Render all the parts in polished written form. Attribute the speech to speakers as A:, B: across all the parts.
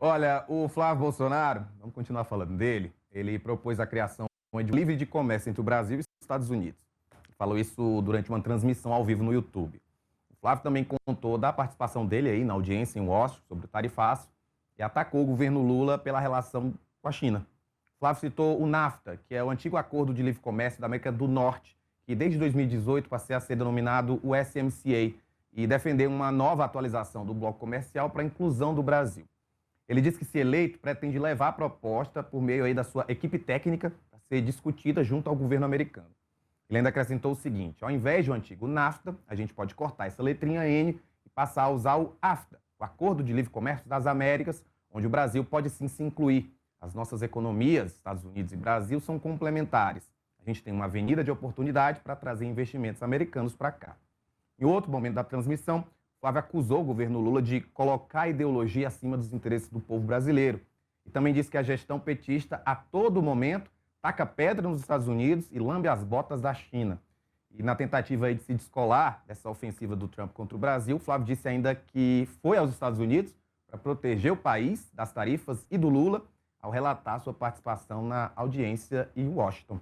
A: Olha, o Flávio Bolsonaro, vamos continuar falando dele, ele propôs a criação de um livre de comércio entre o Brasil e os Estados Unidos. Falou isso durante uma transmissão ao vivo no YouTube. O Flávio também contou da participação dele aí na audiência em Washington sobre o tarifaço e atacou o governo Lula pela relação com a China. O Flávio citou o NAFTA, que é o antigo acordo de livre comércio da América do Norte, que desde 2018 passou a ser denominado o USMCA, e defendeu uma nova atualização do bloco comercial para a inclusão do Brasil. Ele disse que, se eleito, pretende levar a proposta por meio aí da sua equipe técnica a ser discutida junto ao governo americano. Ele ainda acrescentou o seguinte: ao invés do antigo NAFTA, a gente pode cortar essa letrinha N e passar a usar o AFTA, o Acordo de Livre Comércio das Américas, onde o Brasil pode sim se incluir. As nossas economias, Estados Unidos e Brasil, são complementares. A gente tem uma avenida de oportunidade para trazer investimentos americanos para cá. Em outro momento da transmissão, Flávio acusou o governo Lula de colocar a ideologia acima dos interesses do povo brasileiro. E também disse que a gestão petista, a todo momento, taca pedra nos Estados Unidos e lambe as botas da China. E na tentativa aí de se descolar dessa ofensiva do Trump contra o Brasil, Flávio disse ainda que foi aos Estados Unidos para proteger o país das tarifas e do Lula, ao relatar sua participação na audiência em Washington.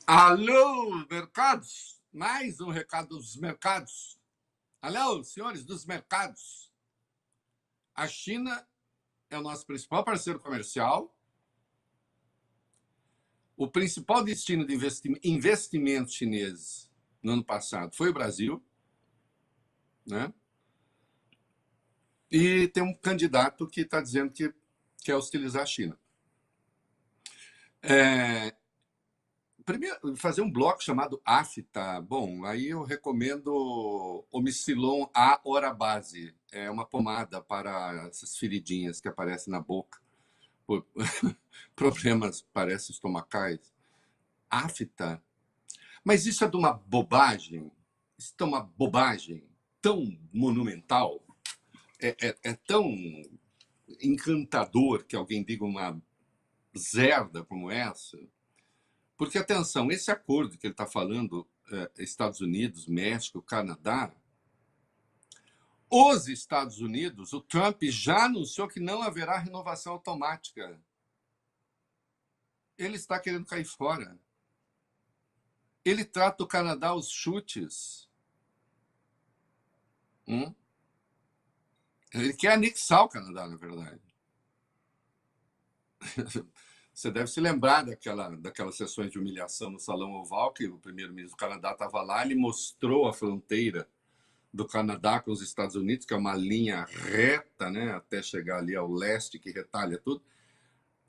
B: Alô, mercados! Mais um recado dos mercados. Alô, senhores dos mercados. A China é o nosso principal parceiro comercial. O principal destino de investimentos chineses no ano passado foi o Brasil, né? E tem um candidato que está dizendo que quer hostilizar a China. Primeiro, fazer um bloco chamado AFTA. Bom, aí eu recomendo Omicilon A Hora Base. É uma pomada para essas feridinhas que aparecem na boca por problemas, parece, estomacais. AFTA. Mas isso é de uma bobagem. Isso é uma bobagem tão monumental. É tão encantador que alguém diga uma zerda como essa. Porque, atenção, esse acordo que ele está falando, Estados Unidos, México, Canadá, os Estados Unidos, o Trump já anunciou que não haverá renovação automática. Ele está querendo cair fora. Ele trata o Canadá aos chutes. Ele quer anexar o Canadá, na verdade. Você deve se lembrar daquelas sessões de humilhação no Salão Oval, que o primeiro-ministro do Canadá estava lá, ele mostrou a fronteira do Canadá com os Estados Unidos, que é uma linha reta, né, até chegar ali ao leste, que retalha tudo.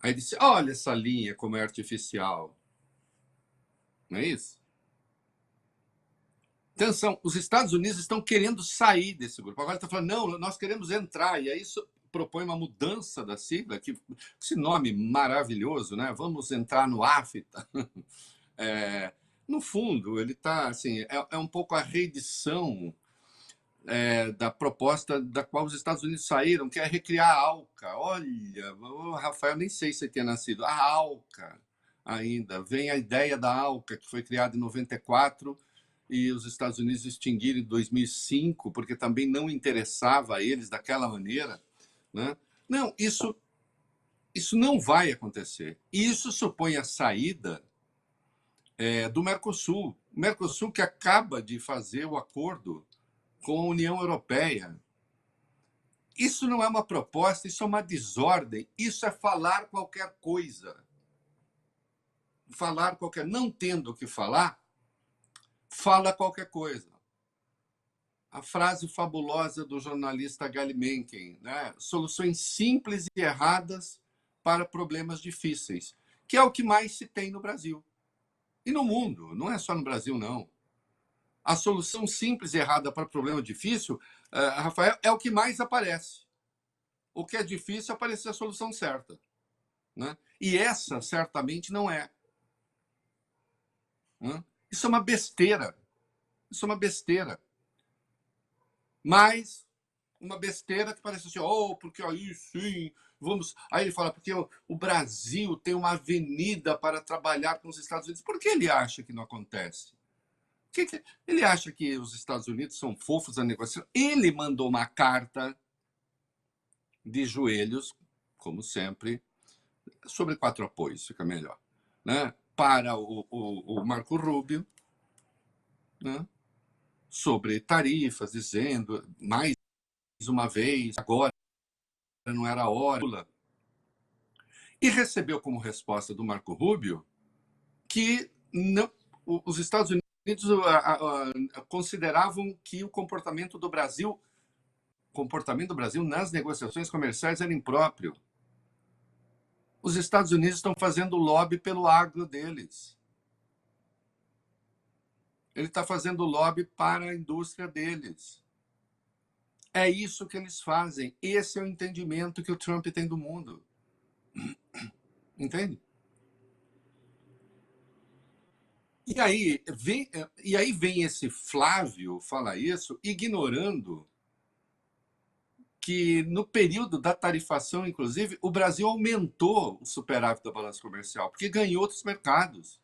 B: Aí disse, olha essa linha como é artificial. Não é isso? Atenção, os Estados Unidos estão querendo sair desse grupo. Agora está falando, não, nós queremos entrar. E aí isso propõe uma mudança da sigla, que esse nome maravilhoso, né? Vamos entrar no AFTA. No fundo, ele está assim, é um pouco a reedição da proposta da qual os Estados Unidos saíram, que é recriar a ALCA. Olha, Rafael, nem sei se você tinha nascido. A ALCA ainda. Vem a ideia da ALCA, que foi criada em 94 e os Estados Unidos extinguiram em 2005, porque também não interessava a eles daquela maneira. Né? Não, isso não vai acontecer. E isso supõe a saída do Mercosul. O Mercosul que acaba de fazer o acordo com a União Europeia. Isso não é uma proposta, isso é uma desordem, isso é falar qualquer coisa. Falar qualquer... Não tendo o que falar, fala qualquer coisa. A frase fabulosa do jornalista Gary Mencken, né? Soluções simples e erradas para problemas difíceis, que é o que mais se tem no Brasil. E no mundo, não é só no Brasil, não. A solução simples e errada para problema difícil, Rafael, é o que mais aparece. O que é difícil é aparecer a solução certa. Né? E essa, certamente, não é. Né? Isso é uma besteira. Isso é uma besteira. Mas uma besteira que parece assim, porque aí sim, vamos... Aí ele fala, porque o Brasil tem uma avenida para trabalhar com os Estados Unidos. Por que ele acha que não acontece? Ele acha que os Estados Unidos são fofos a negociar? Ele mandou uma carta de joelhos, como sempre, sobre 4 apoios, fica melhor, né? Para o Marco Rubio, né? Sobre tarifas, dizendo, mais uma vez, agora não era a hora. E recebeu como resposta do Marco Rubio que não, os Estados Unidos consideravam que o comportamento do Brasil nas negociações comerciais era impróprio. Os Estados Unidos estão fazendo lobby pelo agro deles. Ele está fazendo lobby para a indústria deles. É isso que eles fazem. Esse é o entendimento que o Trump tem do mundo. Entende? E aí vem esse Flávio falar isso, ignorando que no período da tarifação, inclusive, o Brasil aumentou o superávit da balança comercial, porque ganhou outros mercados.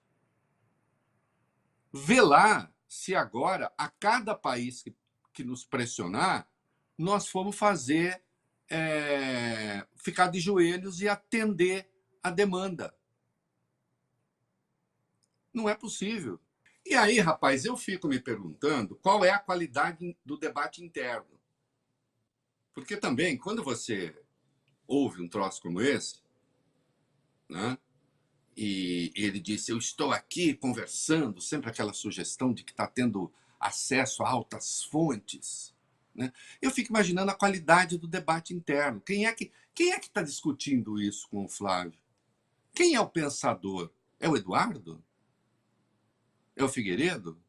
B: Vê lá se agora, a cada país que nos pressionar, nós fomos fazer, ficar de joelhos e atender a demanda. Não é possível. E aí, rapaz, eu fico me perguntando qual é a qualidade do debate interno. Porque também, quando você ouve um troço como esse, né, e ele disse, eu estou aqui conversando, sempre aquela sugestão de que está tendo acesso a altas fontes, né, eu fico imaginando a qualidade do debate interno. Quem é que está discutindo isso com o Flávio? Quem é o pensador? É o Eduardo? É o Figueiredo?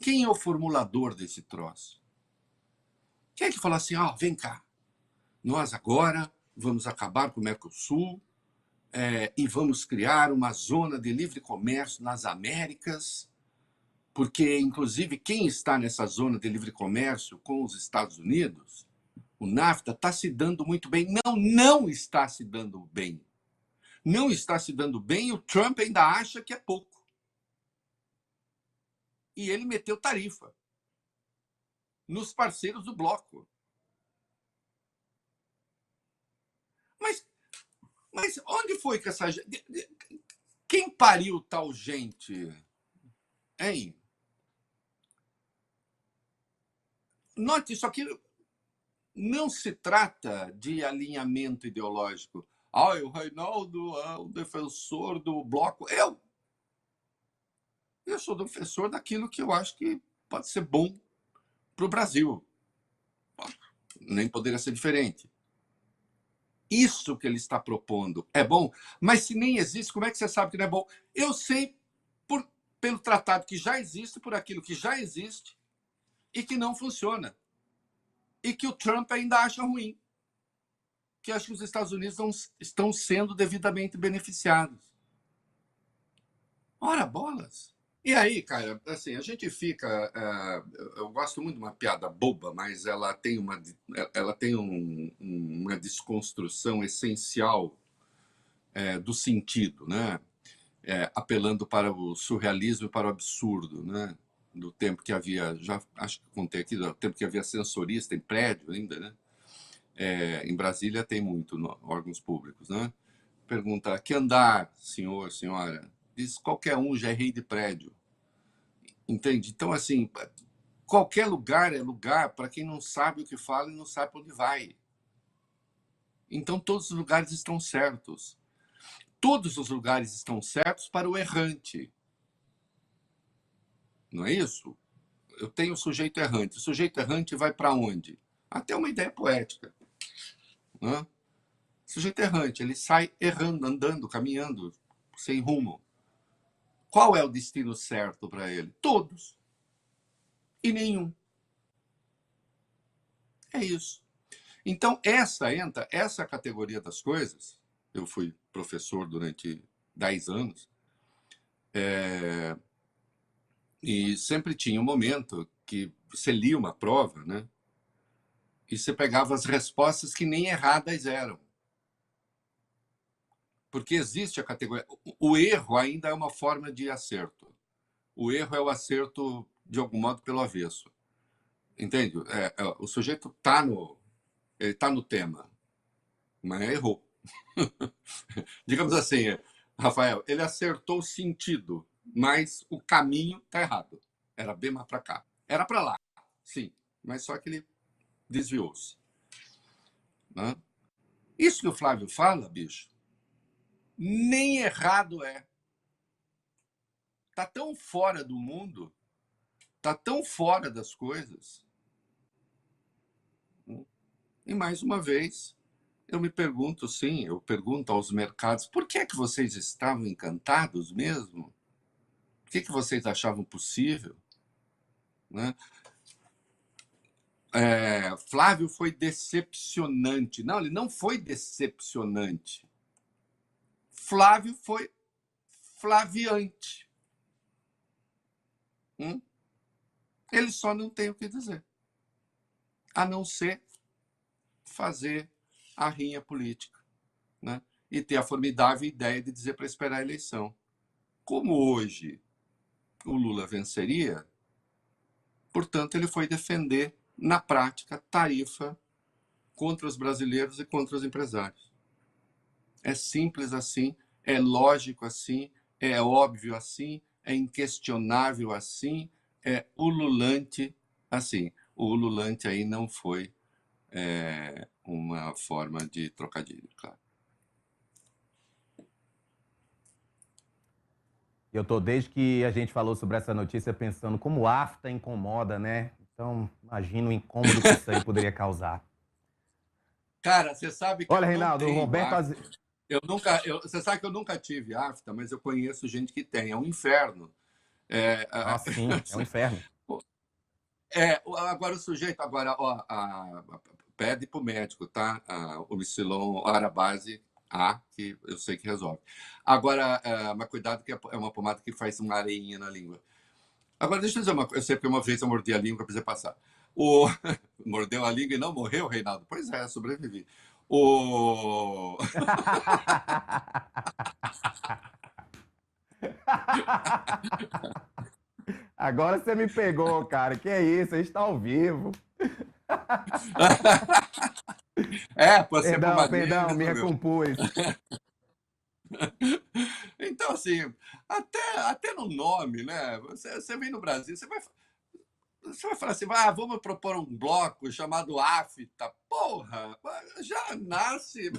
B: Quem é o formulador desse troço? Quem é que fala assim, vem cá, nós agora vamos acabar com o Mercosul e vamos criar uma zona de livre comércio nas Américas, porque, inclusive, quem está nessa zona de livre comércio com os Estados Unidos, o NAFTA, está se dando muito bem. Não está se dando bem. Não está se dando bem e o Trump ainda acha que é pouco. E ele meteu tarifa nos parceiros do bloco. Mas onde foi que essa gente... Quem pariu tal gente? Hein? Note, isso aqui não se trata de alinhamento ideológico. O Reinaldo é o defensor do bloco. Eu sou defensor daquilo que eu acho que pode ser bom para o Brasil. Nem poderia ser diferente. Isso que ele está propondo é bom, mas se nem existe, como é que você sabe que não é bom? Eu sei pelo tratado que já existe, por aquilo que já existe e que não funciona. E que o Trump ainda acha ruim. Que acho que os Estados Unidos não estão sendo devidamente beneficiados. Ora, bolas! E aí, cara, assim, a gente fica... eu gosto muito de uma piada boba, mas ela tem uma desconstrução essencial do sentido, né? Apelando para o surrealismo e para o absurdo, né? Do tempo que havia, já acho que contei aqui, do tempo que havia sensorista em prédio ainda, né? Em Brasília tem muito órgãos públicos, né? Pergunta, que andar, senhor, senhora? Diz, qualquer um já é rei de prédio. Entende? Então, assim, qualquer lugar é lugar para quem não sabe o que fala e não sabe para onde vai. Então, todos os lugares estão certos. Todos os lugares estão certos para o errante. Não é isso? Eu tenho o sujeito errante. O sujeito errante vai para onde? Até uma ideia poética. Né? Sujeito errante, ele sai errando, andando, caminhando, sem rumo. Qual é o destino certo para ele? Todos. E nenhum. É isso. Então, essa categoria das coisas, eu fui professor durante 10 anos, e sempre tinha um momento que você lia uma prova, né? E você pegava as respostas que nem erradas eram. Porque existe a categoria... O erro ainda é uma forma de acerto. O erro é o acerto, de algum modo, pelo avesso. Entende? O sujeito está ele está no tema, mas errou. Digamos assim, Rafael, ele acertou o sentido, mas o caminho está errado. Era bem mais para cá. Era para lá, sim, mas só que ele desviou-se. Né? Isso que o Flávio fala, bicho, nem errado é. Está tão fora do mundo, está tão fora das coisas. E, mais uma vez, eu me pergunto, sim, eu pergunto aos mercados, por que é que vocês estavam encantados mesmo? Por que é que vocês achavam possível? Né? Flávio foi decepcionante. Não, ele não foi decepcionante. Flávio foi flaviante. Ele só não tem o que dizer, a não ser fazer a rinha política, né? E ter a formidável ideia de dizer para esperar a eleição. Como hoje o Lula venceria, portanto, ele foi defender, na prática, tarifa contra os brasileiros e contra os empresários. É simples assim, é lógico assim, é óbvio assim, é inquestionável assim, é ululante assim. O ululante aí não foi uma forma de trocadilho, claro.
A: Eu tô desde que a gente falou sobre essa notícia pensando como o AFTA incomoda, né? Então, imagina o incômodo que isso aí poderia causar.
B: Cara, você sabe que
A: Olha,
B: eu não
A: Reinaldo, o
B: tenho
A: Roberto
B: afta. Você sabe que eu nunca tive afta, mas eu conheço gente que tem. É um inferno.
A: Ah, sim, é um inferno.
B: Agora o sujeito, pede para o médico, tá? O Micilon Arabase A, que eu sei que resolve. Agora, mas cuidado que é uma pomada que faz uma areinha na língua. Agora, deixa eu dizer uma coisa. Eu sei porque uma vez eu mordi a língua, precisei passar. Mordeu a língua e não morreu, Reinaldo? Pois é, sobrevivi. O...
A: Agora você me pegou, cara. Que é isso? A gente tá ao vivo.
B: Pode ser
A: Perdão,
B: pomadinha,
A: me
B: meu.
A: recompus.
B: Então, assim, até no nome, né? Você vem no Brasil, você vai falar assim, vamos propor um bloco chamado AFTA. Porra, já nasce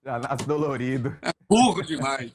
A: Já nasce dolorido.
B: burro demais.